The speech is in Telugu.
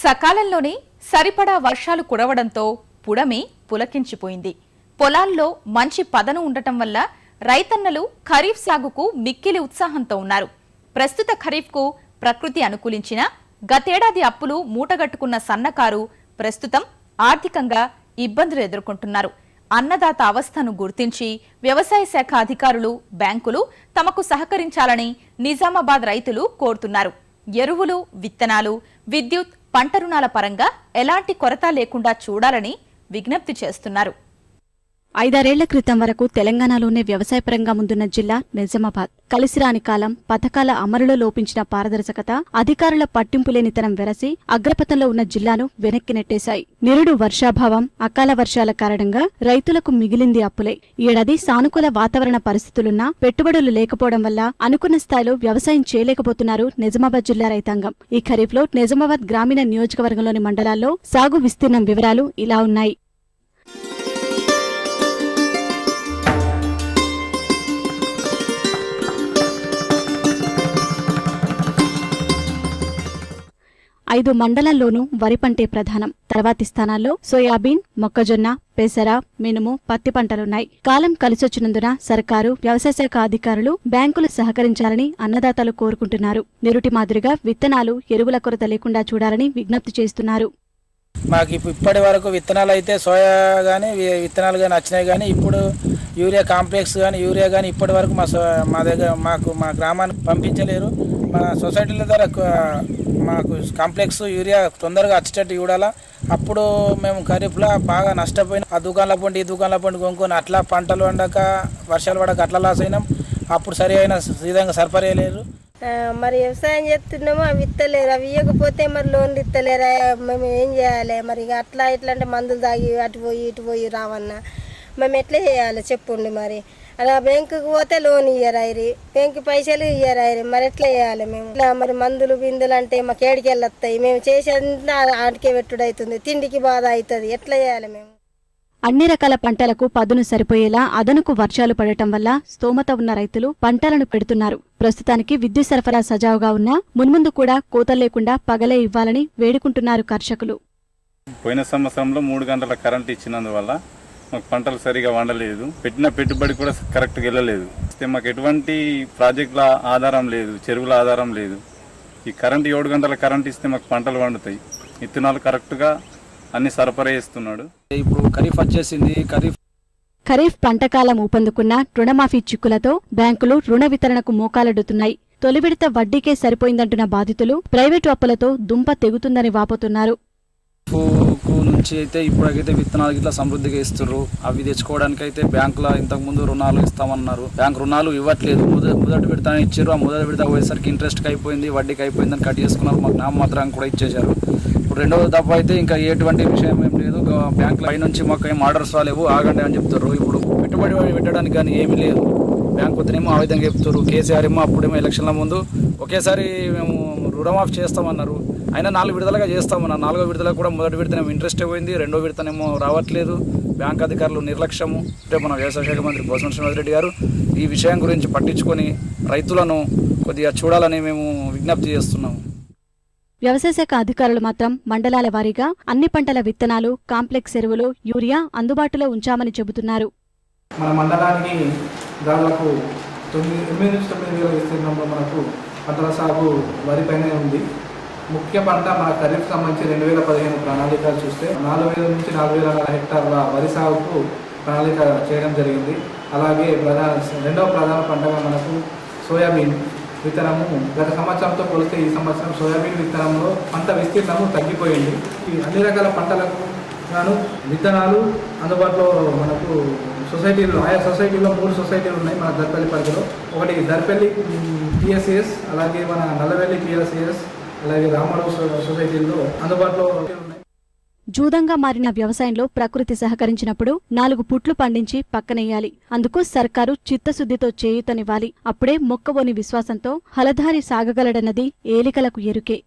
సకాలంలోనే సరిపడా వర్షాలు కురవడంతో పుడమి పులకించిపోయింది. పొలాల్లో మంచి పదను ఉండటం వల్ల రైతన్నలు ఖరీఫ్ సాగుకు మిక్కిలి ఉత్సాహంతో ఉన్నారు. ప్రస్తుత ఖరీఫ్కు ప్రకృతి అనుకూలించిన గతేడాది అప్పులు మూటగట్టుకున్న సన్నకారు ప్రస్తుతం ఆర్థికంగా ఇబ్బందులు ఎదుర్కొంటున్నారు. అన్నదాత అవస్థను గుర్తించి వ్యవసాయ శాఖ అధికారులు, బ్యాంకులు తమకు సహకరించాలని నిజామాబాద్ రైతులు కోరుతున్నారు. ఎరువులు, విత్తనాలు, విద్యుత్, పంట రుణాల పరంగా ఎలాంటి కొరత లేకుండా చూడాలని విజ్ఞప్తి చేస్తున్నారు. 5-6 ఏళ్ల క్రితం వరకు తెలంగాణలోనే వ్యవసాయపరంగా ముందున్న జిల్లా నిజామాబాద్. కలిసిరాని కాలం, పథకాల అమలులో లోపించిన పారదర్శకత, అధికారుల పట్టింపులేనితనం వెరసి అగ్రపథంలో ఉన్న జిల్లాను వెనక్కి నెట్టేశాయి. నిరుడు వర్షాభావం, అకాల వర్షాల కారణంగా రైతులకు మిగిలింది అప్పులే. ఏడాది సానుకూల వాతావరణ పరిస్థితులున్నా పెట్టుబడులు లేకపోవడం వల్ల అనుకున్న స్థాయిలో వ్యవసాయం చేయలేకపోతున్నారు నిజామాబాద్ జిల్లా రైతాంగం. ఈ ఖరీఫ్లో నిజామాబాద్ గ్రామీణ నియోజకవర్గంలోని మండలాల్లో సాగు విస్తీర్ణం వివరాలు ఇలా ఉన్నాయి. ఐదు మండలాల్లోనూ వరి పంటే ప్రధానం. తర్వాతి స్థానాల్లో సోయాబీన్, మొక్కజొన్న, పెసర, మినుము, పత్తి పంటలున్నాయి. కాలం కలిసొచ్చినందున సర్కారు, వ్యవసాయ శాఖ అధికారులు, బ్యాంకులు సహకరించాలని అన్నదాతలు కోరుకుంటున్నారు. నిరుటి మాదిరిగా విత్తనాలు, ఎరువుల కొరత లేకుండా చూడాలని విజ్ఞప్తి చేస్తున్నారు. మాకు ఇప్పటి వరకు విత్తనాలు అయితే సోయా కానీ విత్తనాలు కానీ వచ్చినాయి, కానీ ఇప్పుడు యూరియా కాంప్లెక్స్ కానీ యూరియా కానీ ఇప్పటి వరకు మా దగ్గర మా గ్రామానికి పంపించలేరు. మా సొసైటీల ద్వారా మాకు కాంప్లెక్స్ యూరియా తొందరగా వచ్చేటట్టు చూడాలా. అప్పుడు మేము ఖరీఫ్లో బాగా నష్టపోయినాం. ఆ దుకాణాల పండి ఈ దుకాణాల పండి కొనుక్కొని అట్లా పంటలు వండక వర్షాలు పడక అట్లా లాస్ అయినాం. అప్పుడు సరి అయిన విధంగా సరిపరేయలేరు. మరి వ్యవసాయం చేస్తున్నామో అవి ఇస్తలేరు. అవి ఇవ్వకపోతే మరి లోన్లు ఇస్తలేరా, మేము ఏం చేయాలి? మరి ఇక అట్లా ఇట్లా అంటే మందులు తాగి అటు పోయి ఇటు పోయి రావన్నా మేము ఎట్లా చేయాలి చెప్పండి. మరి అలా బ్యాంకుకి పోతే లోన్ ఇయ్యరాయి, బ్యాంకు పైసలు ఇయ్యరాయి, మరి ఎట్లా చేయాలి మేము? ఇట్లా మరి మందులు బిందులు అంటే మాకు ఏడికి వెళ్ళొస్తాయి. మేము చేసేంత ఆడికే పెట్టుడు అవుతుంది, తిండికి బాధ అవుతుంది. ఎట్లా చేయాలి మేము? అన్ని రకాల పంటలకు పదును సరిపోయేలా అదనకు వర్షాలు పడటం వల్ల స్తోమత ఉన్న రైతులు పంటలను పెడుతున్నారు. ప్రస్తుతానికి విద్యుత్ సరఫరా సజావుగా ఉన్నా మున్ముందు కూడా కోతలు లేకుండా పగలే ఇవ్వాలని వేడుకుంటున్నారు కర్షకులు. పోయిన సంవత్సరంలో 3 గంటల కరెంట్ ఇచ్చినందువల్ల మాకు పంటలు సరిగా వండలేదు. పెట్టిన పెట్టుబడి కూడా కరెక్ట్గా వెళ్ళలేదు. మాకు ఎటువంటి ప్రాజెక్టుల ఆధారం లేదు, చెరువుల ఆధారం లేదు. ఈ కరెంట్ 7 గంటల కరెంట్ ఇస్తే మాకు పంటలు వండుతాయి. విత్తనాలు కరెక్ట్గా అన్ని సరఫరా చేస్తున్నాడు. ఇప్పుడు ఖరీఫ్ వచ్చేసింది. ఖరీఫ్ పంటకాలం ఊపందుకున్న రుణమాఫీ చిక్కులతో బ్యాంకులు రుణ వితరణకు మోకాలెడుతున్నాయి. తొలి విడత వడ్డీకే సరిపోయిందంటున్న బాధితులు ప్రైవేటు అప్పులతో దుంప తెగుతుందని వాపోతున్నారు. నుంచి అయితే ఇప్పటికైతే విత్తనాలు ఇట్లా సమృద్ధిగా ఇస్తున్నారు. అవి తెచ్చుకోవడానికి అయితే బ్యాంకులో ఇంతకుముందు రుణాలు ఇస్తామన్నారు. బ్యాంక్ రుణాలు ఇవ్వట్లేదు. మొదటి విడత ఇచ్చారు. ఆ మొదటి విడత పోయేసరికి ఇంట్రెస్ట్కి అయిపోయింది, వడ్డీకి అయిపోయిందని కట్ చేసుకున్నారు. మాకు నామమాత్రాన్ని కూడా ఇచ్చేశారు. ఇప్పుడు రెండవ దఫ అయితే ఇంకా ఎటువంటి విషయం ఏం లేదు. బ్యాంకుల పై నుంచి మాకు ఏం ఆర్డర్స్ రాలేవు, ఆగండి అని చెప్తారు. ఇప్పుడు పెట్టుబడి పెట్టడానికి కానీ ఏమీ లేదు. బ్యాంకు వద్దనేమో ఆ విధంగా చెప్తారు. కేసీఆర్ ఏమో అప్పుడేమో ఎలక్షన్ల ముందు ఒకేసారి మేము రుణమాఫీ చేస్తామన్నారు. అయినా 4 విడతలుగా చేస్తామన్నారు. 4వ విడతలకు కూడా మొదటి విడతనేమో ఇంట్రెస్ట్ పోయింది, రెండో విడతనేమో రావట్లేదు. బ్యాంక్ అధికారులు నిర్లక్ష్యము. అంటే మన వ్యవసాయ శాఖ మంత్రి పోసాని శ్రీనివాసరెడ్డి గారు ఈ విషయం గురించి పట్టించుకొని రైతులను కొద్దిగా చూడాలని మేము విజ్ఞప్తి చేస్తున్నాము. వ్యవసాయ శాఖ అధికారులు మాత్రం మండలాల వారీగా అన్ని పంటల విత్తనాలు, కాంప్లెక్స్ ఎరువులు, యూరియా అందుబాటులో ఉంచామని చెబుతున్నారు. మన మండలానికి దాదాపు 8-9 వేల విస్తీర్ణంలో మనకు పంటల సాగు వరిపైనే ఉంది. ముఖ్య పంట మన ఖరీఫ్ సంబంధించి 2015 ప్రణాళిక చూస్తే 4,000 నుంచి 4,500 హెక్టార్ల వరి సాగుకు ప్రణాళిక చేయడం జరిగింది. అలాగే రెండవ ప్రధాన పంటగా మనకు సోయాబీన్ విత్తనము గత సంవత్సరంతో పోలిస్తే ఈ సంవత్సరం సోయాబీన్ విత్తనంలో పంట విస్తీర్ణము తగ్గిపోయింది. ఈ అన్ని రకాల పంటలకు గాను విత్తనాలు అందుబాటులో మనకు సొసైటీలు, ఆయా సొసైటీలో 3 సొసైటీలు ఉన్నాయి మన దర్పల్లి పరిధిలో. ఒకటి దర్పల్లి పిఎస్సిఎస్, అలాగే మన నల్లవెల్లి పిఎస్సిఎస్, అలాగే రామరావు సొసైటీల్లో అందుబాటులో ఉన్నాయి. జూదంగా మారిన వ్యవసాయంలో ప్రకృతి సహకరించినప్పుడు 4 పుట్లు పండించి పక్కనేయాలి. అందుకు సర్కారు చిత్తశుద్ధితో చేయూతనివ్వాలి. అప్పుడే మొక్కవోని విశ్వాసంతో హలధారి సాగగలడన్నది ఏలికలకు ఎరుకే.